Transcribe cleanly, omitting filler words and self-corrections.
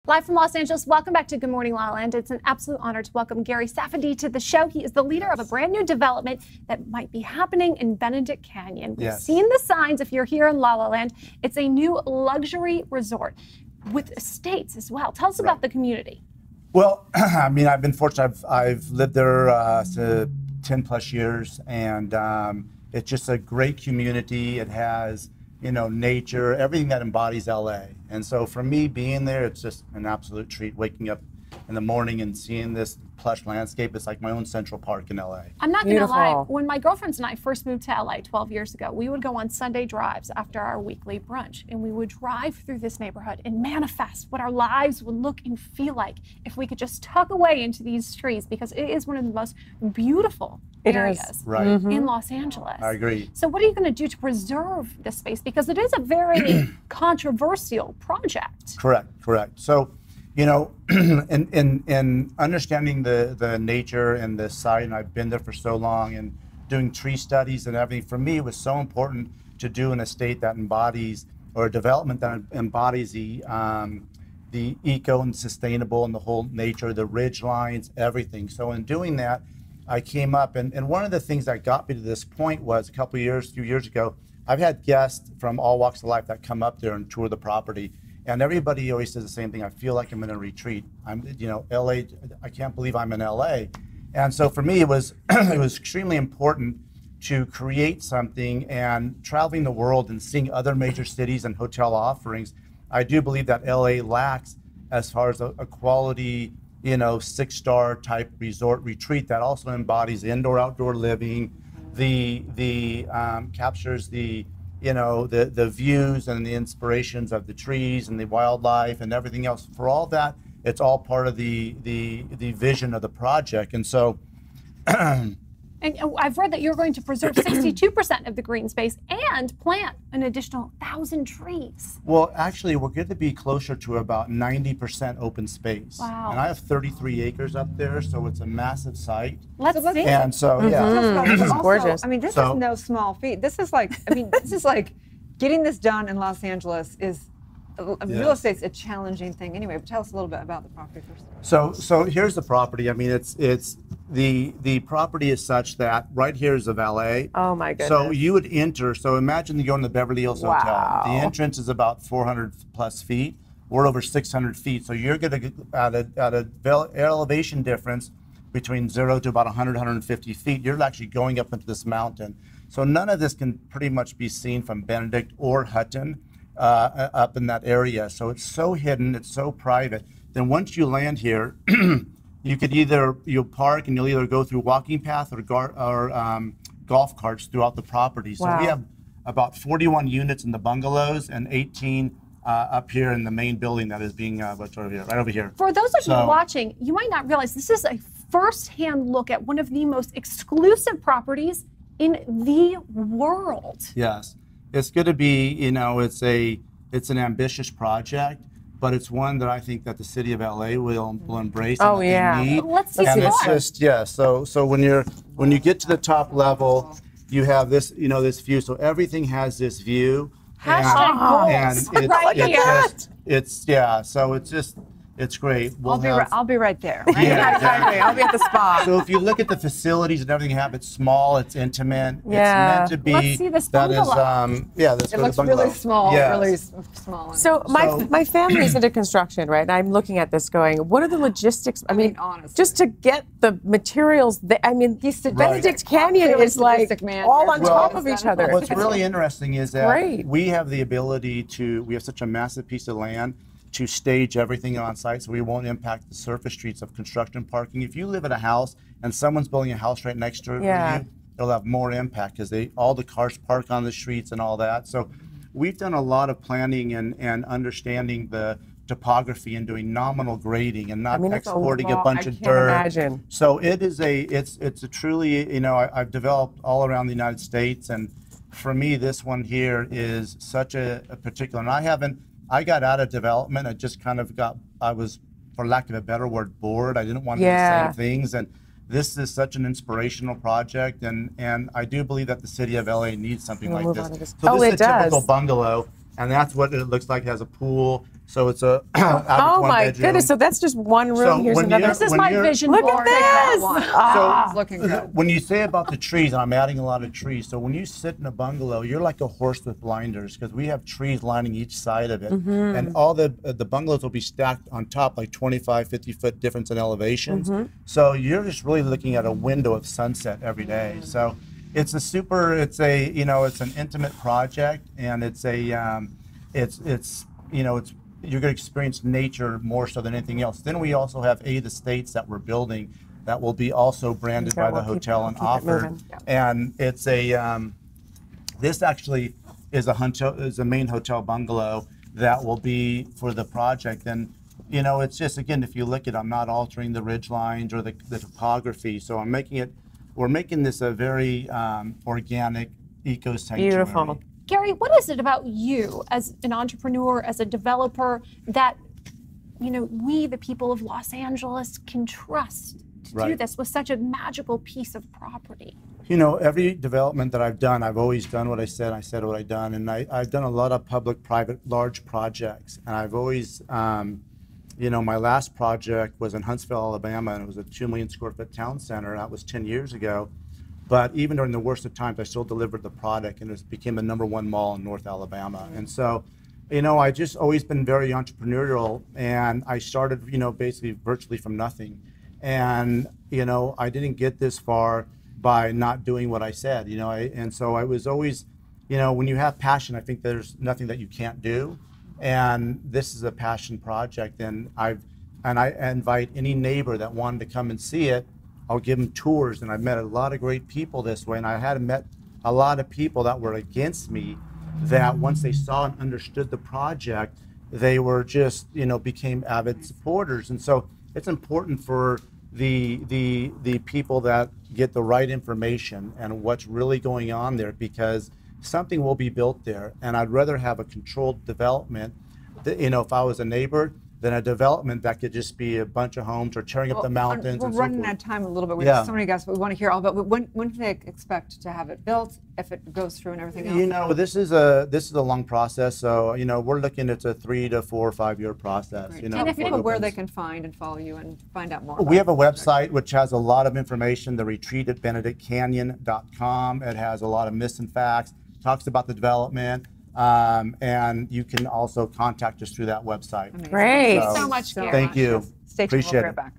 Live from Los Angeles, welcome back to Good Morning La La Land. It's an absolute honor to welcome Gary Safuto to the show. He is the leader of a brand new development that might be happening in Benedict Canyon. We've seen the signs if you're here in La La Land. It's a new luxury resort with estates as well. Tell us about the community. Well, I mean, I've been fortunate. I've lived there 10 plus years, and it's just a great community. It has, you know, nature, everything that embodies LA. And so for me being there, it's just an absolute treat waking up in the morning and seeing this plush landscape. It's like my own Central Park in LA. I'm not going to lie. When my girlfriends and I first moved to LA 12 years ago, we would go on Sunday drives after our weekly brunch, and we would drive through this neighborhood and manifest what our lives would look and feel like if we could just tuck away into these trees, because it is one of the most beautiful areas in Los Angeles. I agree. So what are you going to do to preserve this space? Because it is a very controversial project. Correct. So, you know, in understanding the nature and the site, and I've been there for so long, and doing tree studies and everything, for me it was so important to do an estate that embodies, or a development that embodies the eco and sustainable and the whole nature, the ridge lines, everything. So in doing that, I came up, and one of the things that got me to this point was a few years ago, I've had guests from all walks of life that come up there and tour the property. And everybody always says the same thing. I feel like I'm in a retreat. You know, LA, I can't believe I'm in LA. And so for me, it was it was extremely important to create something, and traveling the world and seeing other major cities and hotel offerings. I do believe that LA lacks as far as a quality, you know, 6-star type resort retreat that also embodies indoor-outdoor living, captures the, you know, the views and the inspirations of the trees and the wildlife and everything else. For all that, it's all part of the vision of the project. And so and I've read that you're going to preserve 62% of the green space and plant an additional 1,000 trees. Well, actually, we're going to be closer to about 90% open space. Wow. And I have 33 acres up there, so it's a massive site. Let's see. And so, This is gorgeous. I mean, this is no small feat. This is like, I mean, this is like getting this done in Los Angeles is, real estate's a challenging thing anyway. But tell us a little bit about the property first. So here's the property. I mean, it's the property is such that right here is a valet. Oh my goodness. So you would enter. So imagine you go in the Beverly Hills Hotel. The entrance is about 400 plus feet. We're over 600 feet. So you're going to get at a elevation difference between 0 to about 100, 150 feet. You're actually going up into this mountain. So none of this can pretty much be seen from Benedict or Hutton up in that area. So it's so hidden. It's so private. Then once you land here, you could you'll park, and you'll either go through walking path or golf carts throughout the property. So we have about 41 units in the bungalows and 18 up here in the main building that is being right over here. For those of you watching, you might not realize this is a first-hand look at one of the most exclusive properties in the world. Yes, it's going to be, you know, it's an ambitious project, but it's one that I think that the city of LA will embrace. Oh, and yeah. They need. Let's see and more. It's just, so when you get to the top level, you have this, you know, this view. So everything has this view. Hashtag And so it's just, it's great. I'll be right there. Right? Yeah, exactly. I'll be at the spot. So if you look at the facilities and everything you have, it's small, it's intimate, it's Yeah. meant to be. Let's see this that is, bungalow. let's It go to looks the bungalow. really small, Yes. really small. So my family's into construction, right? And I'm looking at this going, what are the logistics? I mean, honestly. just to get the materials, Benedict Canyon Really is like sadistic man. all on Well, top of each other. What's really interesting is that Great. we have the ability we have such a massive piece of land to stage everything on site, so we won't impact the surface streets of construction parking. If you live at a house and someone's building a house right next to you, it'll have more impact because all the cars park on the streets and all that. So we've done a lot of planning and understanding the topography and doing nominal grading and not exporting a bunch of dirt. Imagine. So it's a truly, you know, I've developed all around the United States, and for me, this one here is such a particular, and I got out of development. I just kind of I was, for lack of a better word, bored. I didn't want to do the same things. And this is such an inspirational project. And I do believe that the city of LA needs something like this. So this is it a typical does. bungalow. And that's what it looks like. It has a pool. So it's a average Oh one my bedroom. goodness! So that's just one room. So Here's when another. This is when my you're- vision Look board. at this! Oh, it's looking good. When you say about the trees, and I'm adding a lot of trees, so when you sit in a bungalow, you're like a horse with blinders because we have trees lining each side of it. And all the bungalows will be stacked on top, like 25, 50-foot difference in elevations. So you're just really looking at a window of sunset every day. So it's an intimate project, and you're going to experience nature more so than anything else. Then we also have 8 estates that we're building that will be also branded by the hotel and offered. And it's this actually is a main hotel bungalow that will be for the project. And it's just, again, if you look at, I'm not altering the ridge lines or the topography. So we're making this a very organic eco-sanctuary. Beautiful. Gary, what is it about you as an entrepreneur, as a developer, that we, the people of Los Angeles, can trust to do this with such a magical piece of property? Every development that I've done, I've always done what I said what I've done. And I've done a lot of public, private, large projects. And I've always, my last project was in Huntsville, Alabama, and it was a 2 million square foot town center. That was 10 years ago. But even during the worst of times, I still delivered the product, and it became the #1 mall in North Alabama. And so, I just always been very entrepreneurial, and I started, basically virtually from nothing. And, I didn't get this far by not doing what I said, and so I was always, when you have passion, I think there's nothing that you can't do. And this is a passion project, and I invite any neighbor that wanted to come and see it. I'll give them tours, and I've met a lot of great people this way, and I had met a lot of people that were against me that once they saw and understood the project, they were just, became avid supporters. And so it's important for the people that get the right information and what's really going on there, because something will be built there. And I'd rather have a controlled development, if I was a neighbor, than a development that could just be a bunch of homes or tearing up the mountains. We're and running so forth. out of time a little bit. We have so many guests, but we want to hear all about. But when do they expect to have it built? If it goes through and everything else? This is a long process. So we're looking at a 3 to 4 or 5 year process. Right. And if people where they can find and follow you and find out more. We have a website which has a lot of information. The retreat at benedictcanyon.com. It has a lot of myths and facts. Talks about the development. And you can also contact us through that website. Amazing. Great. Thank you so much, Gary. Thank you. Stay tuned. Appreciate We'll be right it. back.